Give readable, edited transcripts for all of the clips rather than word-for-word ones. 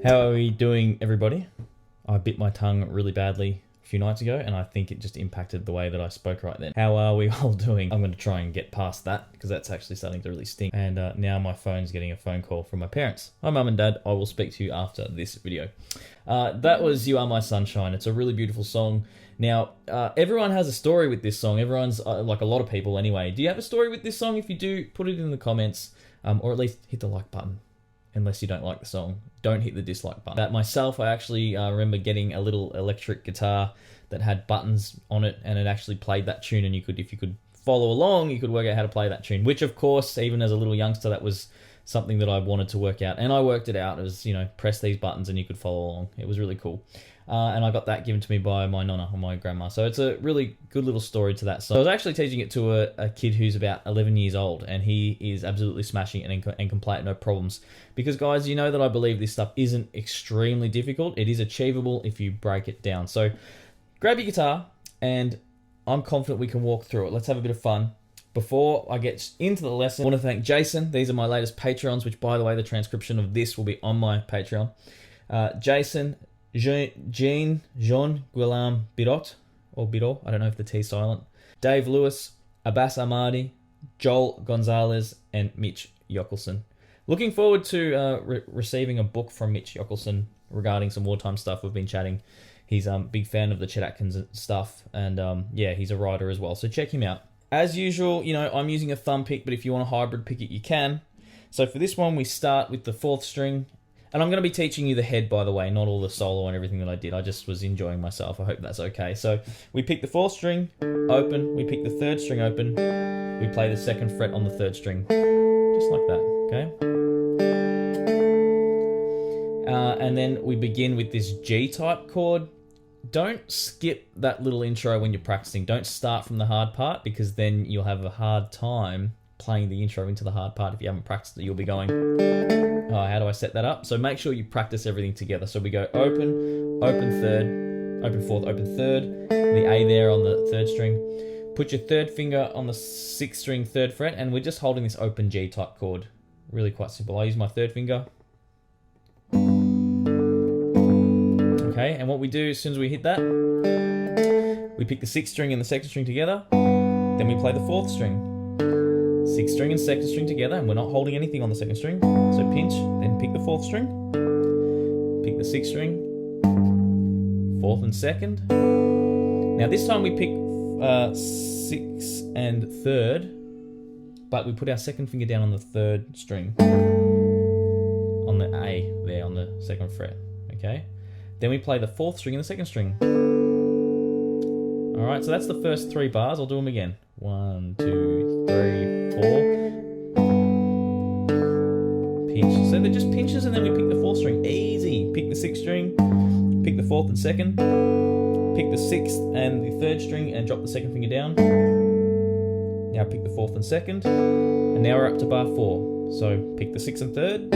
How are we doing, everybody? I bit my tongue really badly a few nights ago, and I think it just impacted the way that I spoke right then. How are we all doing? I'm going to try and get past that, because that's actually starting to really stink. And now my phone's getting a phone call from my parents. Hi, Mum and Dad. I will speak to you after this video. That was You Are My Sunshine. It's a really beautiful song. Now, everyone has a story with this song. Everyone's, like a lot of people anyway. Do you have a story with this song? If you do, put it in the comments, or at least hit the like button. Unless you don't like the song, don't hit the dislike button. That myself, I actually remember getting a little electric guitar that had buttons on it, and it actually played that tune, and if you could follow along, you could work out how to play that tune, which of course, even as a little youngster, that was something that I wanted to work out, and I worked it out. It was, press these buttons and you could follow along. It was really cool. And I got that given to me by my nonna or my grandma. So it's a really good little story to that song. I was actually teaching it to a kid who's about 11 years old, and he is absolutely smashing it and can play it no problems. Because guys, you know that I believe this stuff isn't extremely difficult. It is achievable if you break it down. So grab your guitar, and I'm confident we can walk through it. Let's have a bit of fun. Before I get into the lesson, I want to thank Jason. These are my latest Patreons, which, by the way, the transcription of this will be on my Patreon. Jason, Jean Guillaume Birot, or Birot, I don't know if the T's silent. Dave Lewis, Abbas Ahmadi, Joel Gonzalez, and Mitch Yockelson. Looking forward to receiving a book from Mitch Yockelson regarding some wartime stuff. We've been chatting. He's a big fan of the Chet Atkins stuff, and yeah, he's a writer as well, so check him out. As usual, I'm using a thumb pick, but if you want a hybrid pick it, you can. So for this one, we start with the 4th string. And I'm going to be teaching you the head, by the way, not all the solo and everything that I did. I just was enjoying myself. I hope that's okay. So we pick the 4th string open. We pick the 3rd string open. We play the 2nd fret on the 3rd string. Just like that, okay? And then we begin with this G-type chord. Don't skip that little intro when you're practicing. Don't start from the hard part, because then you'll have a hard time playing the intro into the hard part. If you haven't practiced it, you'll be going, oh, how do I set that up? So make sure you practice everything together. So we go open, open 3rd, open 4th, open 3rd, the A there on the 3rd string. Put your 3rd finger on the 6th string, 3rd fret, and we're just holding this open G type chord. Really quite simple. I use my 3rd finger. Okay, and what we do as soon as we hit that, we pick the 6th string and the 2nd string together, then we play the 4th string. 6th string and 2nd string together, and we're not holding anything on the 2nd string. So pinch, then pick the 4th string, pick the 6th string, 4th and 2nd. Now this time we pick 6th and 3rd, but we put our 2nd finger down on the 3rd string, on the A there on the 2nd fret, okay? Then we play the 4th string and the 2nd string. Alright, so that's the first 3 bars. I'll do them again. 1, 2, 3, 4. Pinch. So they're just pinches, and then we pick the 4th string. Easy. Pick the 6th string, pick the 4th and 2nd, pick the 6th and the 3rd string, and drop the 2nd finger down. Now pick the 4th and 2nd, and now we're up to bar 4. So pick the 6th and 3rd,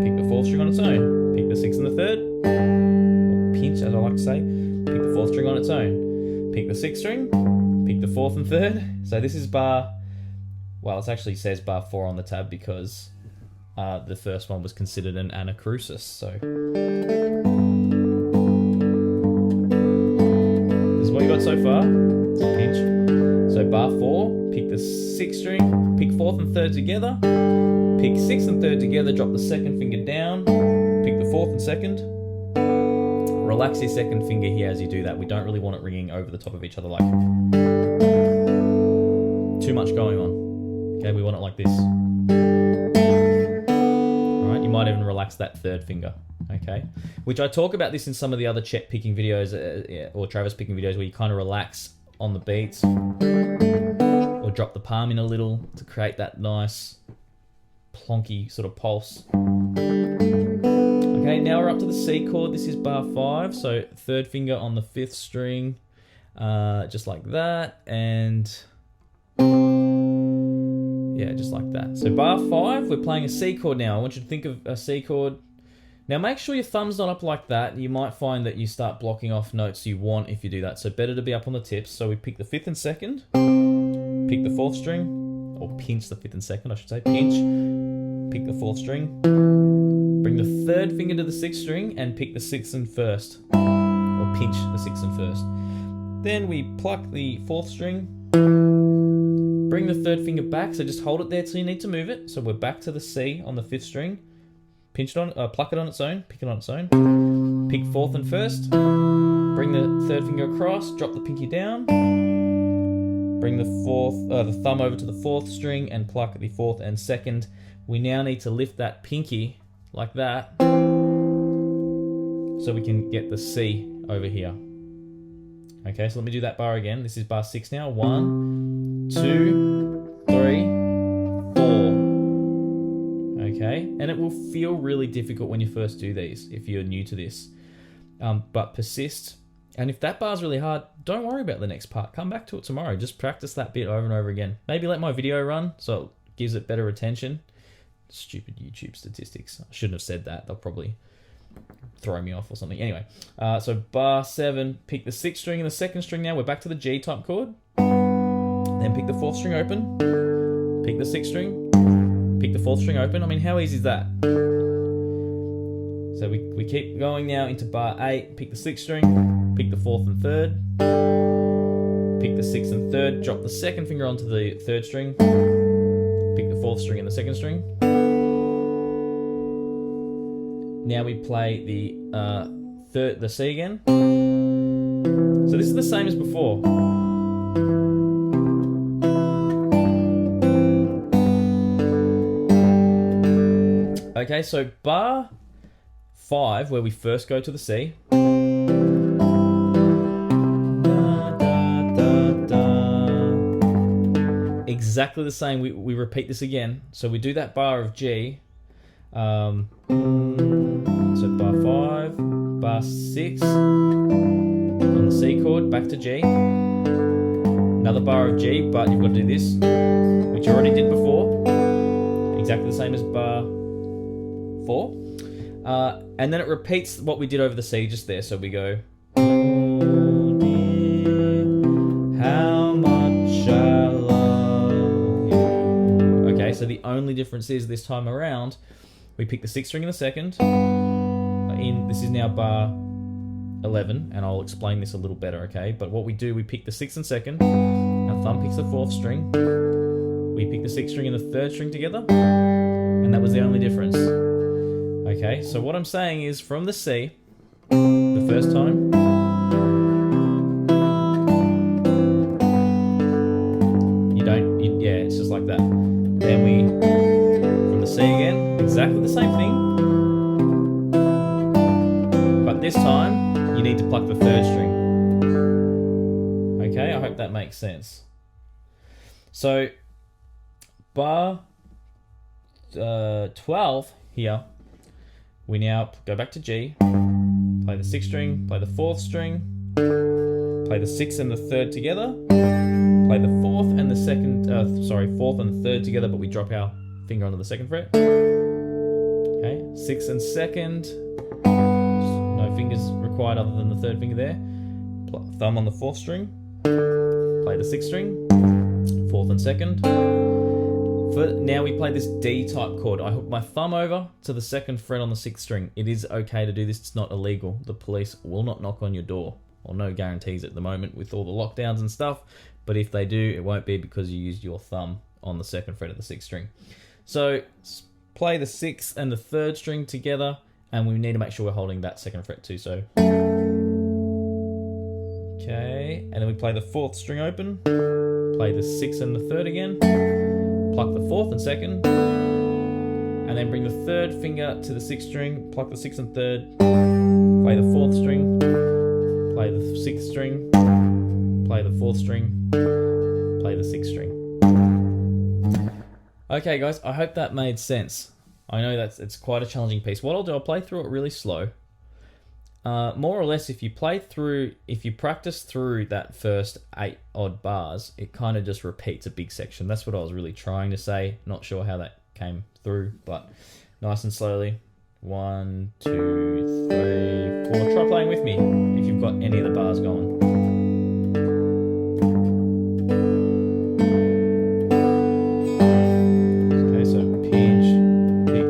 pick the 4th string on its own, pick the 6th and the 3rd, or pinch as I like to say, pick the 4th string on its own, pick the 6th string, pick the 4th and 3rd. So this is bar, well, it actually says bar 4 on the tab because the first one was considered an anacrusis. So this is what you got so far. It's a pinch. So bar 4, pick the 6th string, pick 4th and 3rd together, pick 6th and 3rd together, drop the 2nd finger down, pick the 4th and 2nd. Relax your 2nd finger here as you do that. We don't really want it ringing over the top of each other like too much going on. Okay, we want it like this. Alright, you might even relax that 3rd finger. Okay, which I talk about this in some of the other Chet picking videos or Travis picking videos where you kind of relax on the beats or drop the palm in a little to create that nice plonky sort of pulse. Okay, now we're up to the C chord. This is bar 5, so 3rd finger on the 5th string, just like that, and yeah, just like that. So bar 5, we're playing a C chord now. I want you to think of a C chord. Now make sure your thumb's not up like that. You might find that you start blocking off notes you want if you do that, so better to be up on the tips. So we pick the 5th and 2nd, pick the 4th string, or pinch the 5th and 2nd, I should say, pinch, pick the 4th string, bring the 3rd finger to the 6th string and pick the 6th and 1st, or pinch the 6th and 1st. Then we pluck the 4th string, bring the 3rd finger back, so just hold it there till you need to move it. So we're back to the C on the 5th string, pinch it on, pluck it on its own, pick it on its own, pick 4th and 1st, bring the 3rd finger across, drop the pinky down, bring the thumb over to the 4th string and pluck the 4th and 2nd. We now need to lift that pinky like that, so we can get the C over here. Okay, so let me do that bar again. This is bar 6 now. 1, 2, 3, 4. Okay, and it will feel really difficult when you first do these if you're new to this, but persist. And if that bar's really hard, don't worry about the next part. Come back to it tomorrow. Just practice that bit over and over again. Maybe let my video run so it gives it better attention. Stupid YouTube statistics. I shouldn't have said that. They'll probably throw me off or something. Anyway, so bar 7, pick the 6th string and the 2nd string now. We're back to the G type chord. Then pick the 4th string open. Pick the 6th string. Pick the 4th string open. I mean, how easy is that? So we keep going now into bar 8. Pick the 6th string. Pick the 4th and 3rd. Pick the 6th and 3rd. Drop the 2nd finger onto the 3rd string. Pick the 4th string and the 2nd string. Now we play the C again. So this is the same as before. Okay, so bar 5, where we first go to the C. Exactly the same. We repeat this again. So we do that bar of G. So bar 5, bar 6 on the C chord, back to G. Another bar of G, but you've got to do this, which you already did before. Exactly the same as bar 4. And then it repeats what we did over the C just there. So we go, oh dear, how much I love you. Okay, so the only difference is this time around, we pick the 6th string in the 2nd. This is now bar 11, and I'll explain this a little better, okay? But what we do, we pick the 6th and 2nd. Our thumb picks the 4th string. We pick the 6th string and the 3rd string together, and that was the only difference. Okay, so what I'm saying is from the C, the first time, yeah, it's just like that. Then we, from the C again, exactly the same thing. But this time, you need to pluck the 3rd string. Okay, I hope that makes sense. So, bar 12 here, we now go back to G, play the 6th string, play the 4th string, play the 6th and the 3rd together, play the 4th and the 2nd, 4th and the 3rd together, but we drop our finger onto the 2nd fret. Okay, 6th and 2nd, no fingers required other than the 3rd finger there. Thumb on the 4th string, play the 6th string, 4th and 2nd. Now we play this D type chord. I hook my thumb over to the 2nd fret on the 6th string. It is okay to do this, it's not illegal. The police will not knock on your door. Well, no guarantees at the moment with all the lockdowns and stuff, but if they do, it won't be because you used your thumb on the 2nd fret of the 6th string. So play the 6th and the 3rd string together, and we need to make sure we're holding that 2nd fret too. So, okay, and then we play the 4th string open, play the 6th and the 3rd again, pluck the 4th and 2nd, and then bring the 3rd finger to the 6th string, pluck the 6th and 3rd, play the 4th string, play the 6th string, play the 4th string, play the 6th string. Okay guys, I hope that made sense. I know it's quite a challenging piece. What I'll do, I'll play through it really slow. More or less, if you practice through that first 8 odd bars, it kind of just repeats a big section. That's what I was really trying to say. Not sure how that came through, but nice and slowly. 1, 2, 3, 4. Try playing with me if you've got any of the bars going. Okay, so pinch, pick,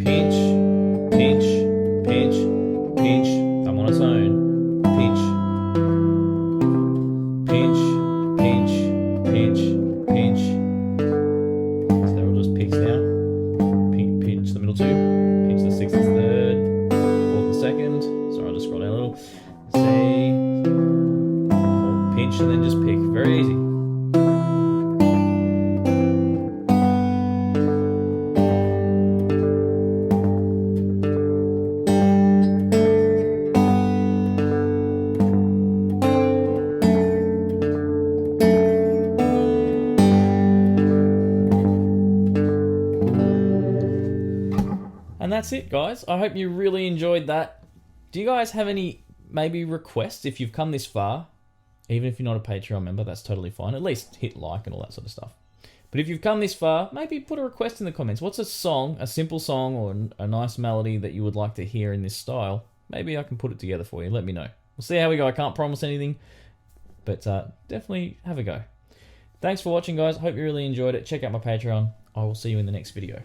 pinch, pinch, pinch, pinch, thumb on its own, pinch, pinch, pinch, pinch, pinch. So they're all just picks now. Pinch the middle 2, pinch the 6th and 3rd, 4th and 2nd. Sorry, I'll just scroll down a little. C, pinch and then just pick. Very easy. And that's it, guys. I hope you really enjoyed that. Do you guys have any maybe requests if you've come this far? Even if you're not a Patreon member, that's totally fine. At least hit like and all that sort of stuff. But if you've come this far, maybe put a request in the comments. What's a song, a simple song or a nice melody that you would like to hear in this style? Maybe I can put it together for you. Let me know. We'll see how we go. I can't promise anything, but definitely have a go. Thanks for watching, guys. Hope you really enjoyed it. Check out my Patreon. I will see you in the next video.